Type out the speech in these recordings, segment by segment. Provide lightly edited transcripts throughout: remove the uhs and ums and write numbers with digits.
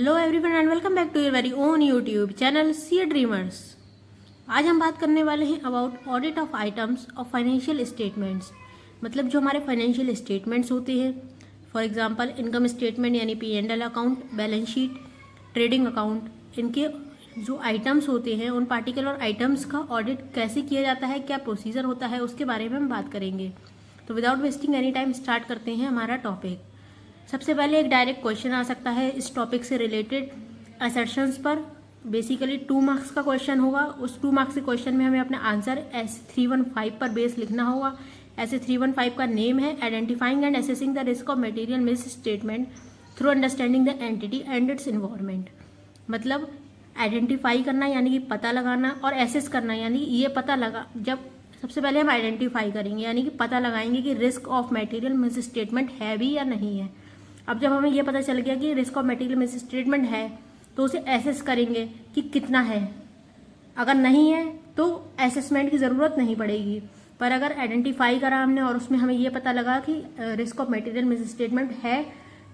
Hello everyone and welcome back to your very own YouTube channel C Dreamers. आज हम बात करने वाले हैं about audit of items of financial statements. मतलब जो हमारे फाइनेंशियल स्टेटमेंट्स होते हैं, फॉर एग्जांपल इनकम स्टेटमेंट यानी P&L account, balance sheet, trading account, इनके जो आइटम्स होते हैं उन पार्टिकुलर आइटम्स का ऑडिट कैसे किया जाता है, क्या प्रोसीजर होता है, उसके बारे में हम बात करेंगे। तो without wasting any time start करते हैं हमारा टॉपिक। सबसे पहले एक डायरेक्ट क्वेश्चन आ सकता है इस टॉपिक से रिलेटेड असर्शंस पर। बेसिकली 2 मार्क्स का क्वेश्चन होगा। उस 2 मार्क्स के क्वेश्चन में हमें अपना आंसर S315 पर बेस लिखना होगा। S315 का नेम है identifying and assessing the risk of material miss statement through understanding the entity and it's environment. मतलब आइडेंटिफाई करना यानी कि पता लगाना, और एसेस करना यानी ये पता लगा, जब सबसे पहले हम आइडेंटिफाई करेंगे यानी कि पता लगाएंगे कि risk of material miss statement है भी या नहीं है। अब जब हमें यह पता चल गया कि risk of material miss statement है तो उसे एसेस करेंगे कि कितना है। अगर नहीं है तो एसेसमेंट की ज़रूरत नहीं पड़ेगी, पर अगर आइडेंटिफाई करा हमने और उसमें हमें यह पता लगा कि risk of material miss statement है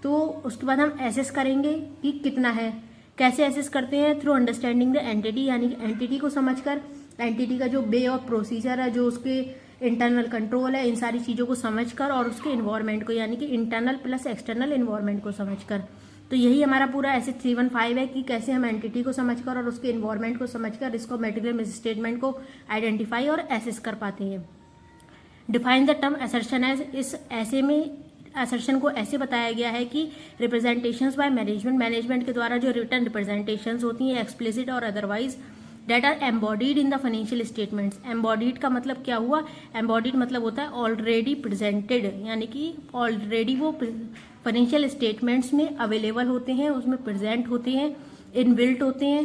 तो उसके बाद हम एसेस करेंगे कि कितना है। कैसे एसेस करते हैं? थ्रू अंडरस्टैंडिंग द एंटिटी, यानी कि एंटिटी को समझकर, एंटिटी का जो वे ऑफ प्रोसीजर है, जो उसके इंटरनल कंट्रोल है, इन सारी चीज़ों को समझकर, और उसके इन्वायरमेंट को यानी कि इंटरनल प्लस एक्सटर्नल इन्वायरमेंट को समझकर। तो यही हमारा पूरा S315 है कि कैसे हम एंटिटी को समझकर और उसके इन्वायरमेंट को समझकर risk of material misstatement को आइडेंटिफाई और एसेस कर पाते हैं। Define the term assertion as, इस ऐसे में असर्शन को ऐसे बताया गया है कि रिप्रेजेंटेशंस बाय मैनेजमेंट के द्वारा जो रिटर्न रिप्रेजेंटेशंस होती हैं, एक्सप्लिसिट और otherwise, that are embodied in the financial statements. Embodied का मतलब क्या हुआ? एम्बॉडीड मतलब होता है ऑलरेडी प्रेजेंटेड, यानी कि ऑलरेडी वो फाइनेंशियल स्टेटमेंट्स में अवेलेबल होते हैं, उसमें प्रेजेंट होते हैं, इनबिल्ट होते हैं,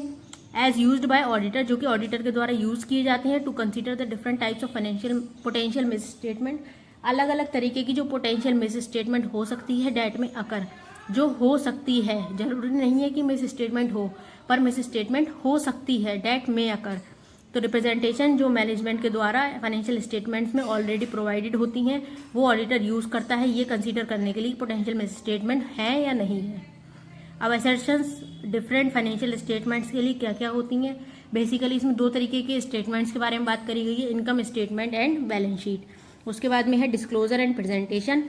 एज यूज्ड बाय ऑडिटर, जो कि ऑडिटर के द्वारा यूज किए जाते हैं to consider the different types of financial potential misstatement. अलग अलग तरीके की जो पोटेंशियल मिस स्टेटमेंट हो सकती है डेट में अकर, जो हो सकती है, जरूरी नहीं है कि मिस स्टेटमेंट हो, पर मिस स्टेटमेंट हो सकती है, डेट में अकर। तो रिप्रेजेंटेशन जो मैनेजमेंट के द्वारा फाइनेंशियल स्टेटमेंट्स में ऑलरेडी प्रोवाइडेड होती हैं वो ऑडिटर यूज करता है ये कंसीडर करने के लिए पोटेंशियल मिस स्टेटमेंट है या नहीं है। अब असर्शंस डिफरेंट फाइनेंशियल स्टेटमेंट्स के लिए क्या क्या होती हैं? बेसिकली इसमें 2 तरीके के स्टेटमेंट्स के बारे में बात करी गई है, income statement and balance sheet. उसके बाद में है डिस्क्लोजर एंड प्रेजेंटेशन।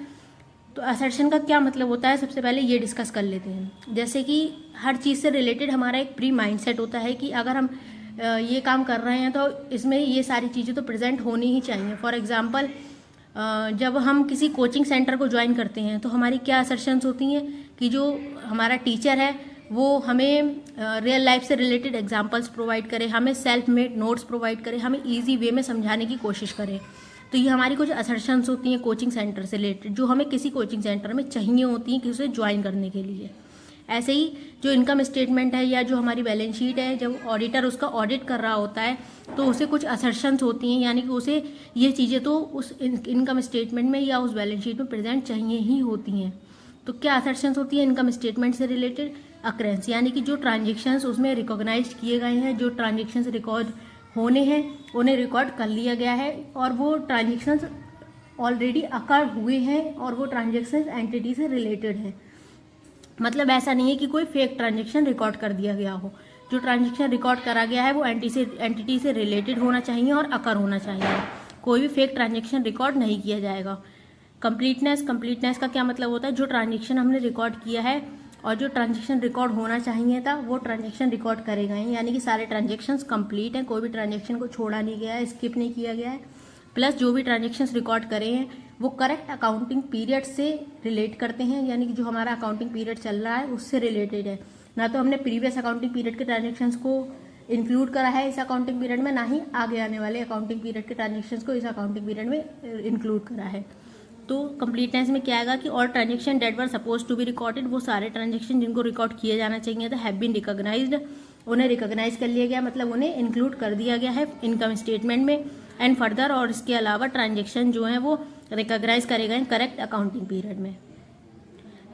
तो असर्शन का क्या मतलब होता है, सबसे पहले ये डिस्कस कर लेते हैं। जैसे कि हर चीज़ से रिलेटेड हमारा एक प्री माइंडसेट होता है कि अगर हम ये काम कर रहे हैं तो इसमें ये सारी चीज़ें तो प्रेजेंट होनी ही चाहिए। फॉर एग्जांपल जब हम किसी कोचिंग सेंटर को ज्वाइन करते हैं तो हमारी क्या असर्शंस होती हैं कि जो हमारा टीचर है वो हमें रियल लाइफ से रिलेटेड एग्जाम्पल्स प्रोवाइड करे, हमें सेल्फ मेड नोट्स प्रोवाइड करे, हमें ईजी वे में समझाने की कोशिश करे। तो ये हमारी कुछ असर्शंस होती हैं कोचिंग सेंटर से रिलेटेड, जो हमें किसी कोचिंग सेंटर में चाहिए होती हैं कि उसे ज्वाइन करने के लिए। ऐसे ही जो इनकम स्टेटमेंट है या जो हमारी बैलेंस शीट है, जब ऑडिटर उसका ऑडिट कर रहा होता है तो उसे कुछ असर्शंस होती हैं, यानी कि उसे ये चीज़ें तो उस इनकम स्टेटमेंट में या उस बैलेंस शीट में प्रेजेंट चाहिए ही होती हैं। तो क्या असर्शंस होती है इनकम स्टेटमेंट से रिलेटेड? अक्रेंस, यानी कि जो ट्रांजेक्शन्स उसमें रिकॉग्नाइज किए गए हैं, जो ट्रांजेक्शन्स रिकॉर्ड होने हैं उन्हें रिकॉर्ड कर लिया गया है, और वो ट्रांजेक्शन्स ऑलरेडी अकर हुए हैं और वो ट्रांजेक्शन्स एंटिटी से रिलेटेड है। मतलब ऐसा नहीं है कि कोई फेक ट्रांजेक्शन रिकॉर्ड कर दिया गया हो। जो ट्रांजेक्शन रिकॉर्ड करा गया है वो एंटिटी से रिलेटेड होना चाहिए और अकर होना चाहिए। कोई भी फेक ट्रांजेक्शन रिकॉर्ड नहीं किया जाएगा। कंप्लीटनेस का क्या मतलब होता है? जो ट्रांजेक्शन हमने रिकॉर्ड किया है और जो ट्रांजेक्शन रिकॉर्ड होना चाहिए था वो ट्रांजेक्शन रिकॉर्ड करे गए हैं, यानी कि सारे ट्रांजेक्शन्स कंप्लीट हैं, कोई भी ट्रांजेक्शन को छोड़ा नहीं गया है, स्किप नहीं किया गया है। प्लस जो भी ट्रांजेक्शन्स रिकॉर्ड करे हैं वो करेक्ट अकाउंटिंग पीरियड से रिलेट करते हैं, यानी कि जो हमारा अकाउंटिंग पीरियड चल रहा है उससे रिलेटेड है। ना तो हमने प्रीवियस अकाउंटिंग पीरियड के ट्रांजेक्शन्स को इंक्लूड करा है इस अकाउंटिंग पीरियड में, ना ही आगे आने वाले अकाउंटिंग पीरियड के ट्रांजेक्शन्स को इस अकाउंटिंग पीरियड में इंक्लूड करा है। तो कंप्लीटनेस में क्या आएगा कि all transaction that were suppose to be recorded, वो सारे ट्रांजेक्शन जिनको रिकॉर्ड किए जाना चाहिए था हैव बीन रिकॉग्नाइज्ड, उन्हें रिकॉग्नाइज कर लिया गया, मतलब उन्हें इंक्लूड कर दिया गया है इनकम स्टेटमेंट में। एंड फर्दर, और इसके अलावा ट्रांजेक्शन जो है वो रिकॉग्नाइज करे गए करेक्ट अकाउंटिंग पीरियड में।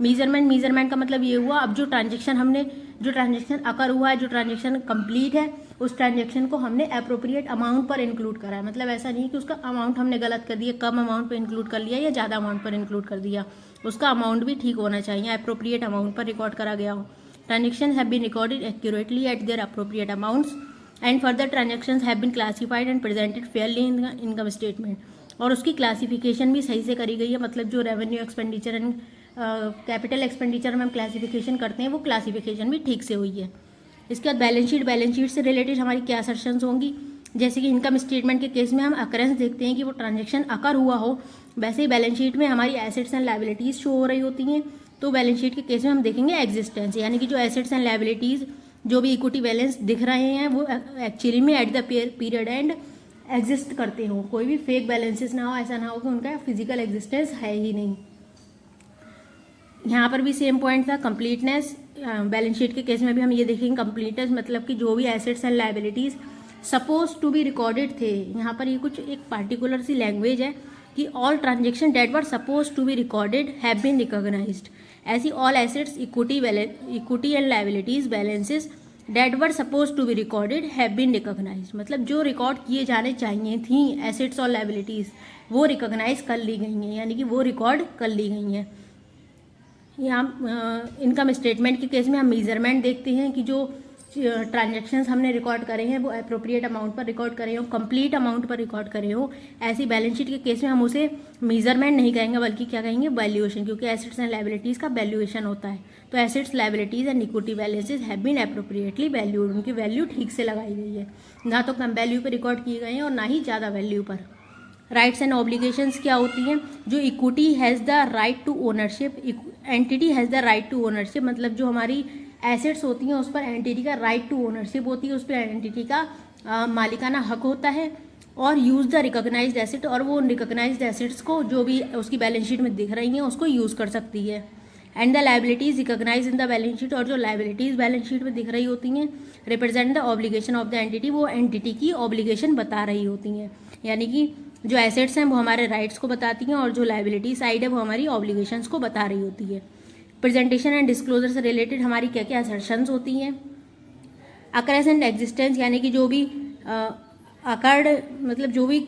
मीजरमेंट का मतलब ये हुआ, अब जो ट्रांजेक्शन अकर हुआ है, जो ट्रांजेक्शन कंप्लीट है, उस ट्रांजेक्शन को हमने अप्रोप्रिएट अमाउंट पर इंक्लूड करा है। मतलब ऐसा नहीं कि उसका अमाउंट हमने गलत कर दिया, कम अमाउंट पर इंक्लूड कर लिया या ज़्यादा अमाउंट पर इंक्लूड कर दिया, उसका अमाउंट भी ठीक होना चाहिए, अप्रोप्रिएट अमाउंट पर रिकॉर्ड करा गया हो। Transactions have been recorded accurately at their appropriate amounts and further transactions have been classified and presented fairly in the income statement. और उसकी क्लासिफिकेशन भी सही से करी गई है, मतलब जो revenue expenditure and capital expenditure में हम क्लासिफिकेशन करते हैं वो क्लासिफिकेशन भी ठीक से हुई है। इसके बाद बैलेंस शीट से रिलेटेड हमारी क्या असर्शंस होंगी, जैसे कि इनकम स्टेटमेंट के केस में हम अकरेंस देखते हैं कि वो ट्रांजैक्शन अकर हुआ हो, वैसे ही बैलेंस शीट में हमारी एसेट्स एंड लायबिलिटीज़ शो हो रही होती हैं। तो बैलेंस शीट के केस में हम देखेंगे एग्जिस्टेंस, यानी कि जो एसेट्स एंड लायबिलिटीज़ जो भी इक्विटी बैलेंस दिख रहे हैं वो एक्चुअली में eight the period end exist करते हो, कोई भी फेक बैलेंसेस ना हो, ऐसा ना हो कि उनका फिजिकल एग्जिस्टेंस है ही नहीं। यहाँ पर भी सेम पॉइंट था कंप्लीटनेस। बैलेंस शीट के केस में भी हम ये देखेंगे कंप्लीटनेस, मतलब कि जो भी assets and liabilities suppose to be recorded थे, यहाँ पर ये कुछ एक पार्टिकुलर सी लैंग्वेज है कि all transaction that were suppose to be recorded have been recognised. ऐसी all assets equity and liabilities balances that were suppose to be recorded have been recognised, मतलब जो रिकॉर्ड किए जाने चाहिए थी एसेट्स और लायबिलिटीज वो रिकॉग्नाइज कर ली गई हैं, यानी कि वो रिकॉर्ड कर ली गई हैं। यहाँ इनकम स्टेटमेंट के केस में हम मेजरमेंट देखते हैं कि जो ट्रांजैक्शंस हमने रिकॉर्ड करे हैं वो अप्रोप्रिएट अमाउंट पर रिकॉर्ड करे हो, कंप्लीट अमाउंट पर रिकॉर्ड करे हो। ऐसी बैलेंस शीट के केस में हम उसे मेजरमेंट नहीं कहेंगे बल्कि क्या कहेंगे, वैल्यूएशन, क्योंकि एसेट्स एंड लायबिलिटीज़ का वैल्यूएशन होता है। तो assets, liabilities and equity balances have been appropriately valued, उनकी वैल्यू ठीक से लगाई गई है, ना तो कम वैल्यू पर रिकॉर्ड किए गए हैं और ना ही ज़्यादा वैल्यू पर। राइट्स एंड ऑब्लिगेशंस क्या होती हैं, जो equity has the right to ownership, entity has the right to ownership, मतलब जो हमारी एसेट्स होती हैं उस पर एंटिटी का राइट टू ओनरशिप होती है, उस पर एंटिटी का मालिकाना हक होता है। और यूज़ द रिकॉग्नाइज्ड एसेट, और वो रिकॉग्नाइज्ड एसेट्स को जो भी उसकी बैलेंस शीट में दिख रही हैं उसको यूज़ कर सकती है। And the liabilities recognise in the balance sheet, और जो लायबिलिटीज बैलेंस शीट में दिख रही होती हैं represent the obligation of the entity, वो एंटिटी की ऑब्लिगेशन बता रही होती हैं, यानी कि जो एसेट्स हैं वो हमारे राइट्स को बताती हैं और जो लायबिलिटी साइड है वो हमारी ऑब्लिगेशंस को बता रही होती है। प्रेजेंटेशन एंड डिस्क्लोजर से रिलेटेड हमारी क्या क्या असर्शंस होती हैं, अकरेंस एंड एग्जिस्टेंस, यानी कि जो भी अकर्ड, मतलब जो भी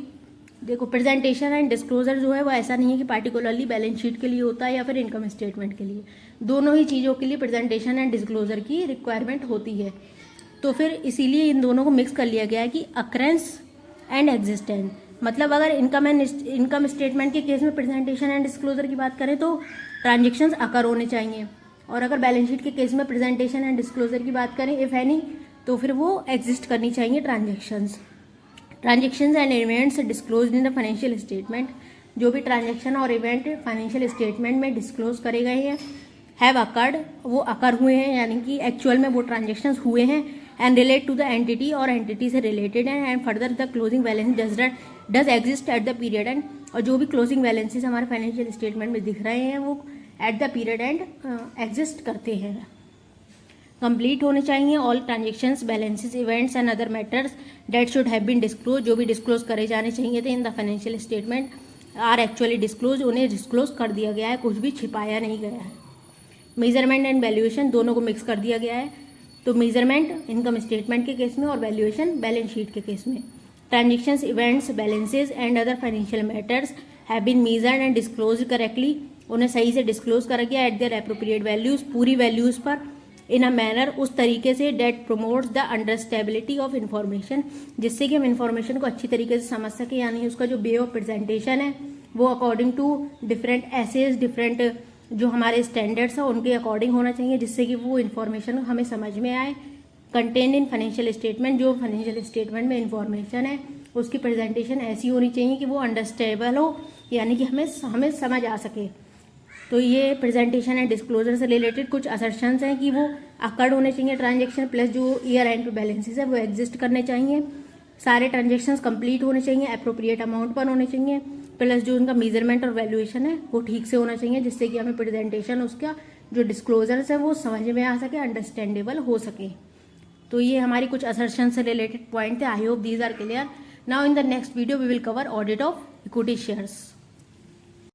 देखो प्रेजेंटेशन एंड डिस्क्लोजर जो है वो ऐसा नहीं है कि पार्टिकुलरली बैलेंस शीट के लिए होता है या फिर इनकम स्टेटमेंट के लिए, दोनों ही चीज़ों के लिए प्रेजेंटेशन एंड डिस्क्लोजर की रिक्वायरमेंट होती है। तो फिर इसीलिए इन दोनों को मिक्स कर लिया गया है कि अकरेंस एंड एग्जिस्टेंस, मतलब अगर इनकम स्टेटमेंट के केस में प्रेजेंटेशन एंड डिस्क्लोजर की बात करें तो ट्रांजेक्शन्स अकर होने चाहिए, और अगर बैलेंस शीट के केस में प्रेजेंटेशन एंड डिस्क्लोजर की बात करें इफ एनी तो फिर वो एग्जिस्ट करनी चाहिए transactions and events disclose in the financial statement, जो भी ट्रांजेक्शन और इवेंट फाइनेंशियल स्टेटमेंट में डिस्क्लोज करे गए हैं हैव अकर्ड, वो अकर हुए हैं, यानी कि एक्चुअल में वो ट्रांजेक्शन्स हुए हैं, and relate to the entity, और एंटिटी से रिलेटेड है, and further the closing balance does exist at the period end, और जो भी क्लोजिंग बैलेंसेस हमारे फाइनेंशियल स्टेटमेंट में दिख रहे हैं वो at the period end exist करते हैं। कंप्लीट होने चाहिए all transactions, balances, events and other matters that should have been disclose, जो भी डिस्क्लोज करे जाने चाहिए थे in the financial statement are actually disclose, उन्हें डिस्क्लोज कर दिया गया है, कुछ भी छिपाया नहीं गया है। मेजरमेंट एंड वैल्यूएशन दोनों को मिक्स कर दिया गया है, तो मेजरमेंट इनकम स्टेटमेंट के केस में और वैल्यूएशन बैलेंस शीट के केस में। Transactions, events, balances and other financial matters have been measured and disclose correctly, उन्हें सही से डिस्क्लोज करा गया एट देयर एप्रोप्रिएट वैल्यूज, पूरी वैल्यूज पर, इन अ मैनर, उस तरीके से that promotes the understandability of information, जिससे कि हम इन्फॉर्मेशन को अच्छी तरीके से समझ सकें, यानी उसका जो वे ऑफ प्रेजेंटेशन है वो according to different ASes, different जो हमारे स्टैंडर्ड्स हैं उनके अकॉर्डिंग होना चाहिए, जिससे कि वो इन्फॉर्मेशन हमें समझ में आए। कंटेंट इन फाइनेंशियल स्टेटमेंट, जो फाइनेंशियल स्टेटमेंट में इन्फॉर्मेशन है उसकी प्रेजेंटेशन ऐसी होनी चाहिए कि वो अंडरस्टेबल हो, यानी कि हमें समझ आ सके। तो ये प्रेजेंटेशन एंड डिस्क्लोजर से रिलेटेड कुछ असर्शंस हैं कि वो अकर्ड होने चाहिए ट्रांजेक्शन, प्लस जो ईयर एंड पे बैलेंसेस है वो एग्जिस्ट करने चाहिए, सारे ट्रांजेक्शन्स कंप्लीट होने चाहिए, अप्रोप्रिएट अमाउंट पर होने चाहिए, प्लस जो उनका मेजरमेंट और वैल्यूएशन है वो ठीक से होना चाहिए, जिससे कि हमें प्रेजेंटेशन उसका जो डिस्क्लोजर्स है वो समझ में आ सके, अंडरस्टैंडेबल हो सके। तो ये हमारी कुछ असर्शन से रिलेटेड पॉइंट थे। I hope these are clear. Now in the next video we will cover audit of equity shares.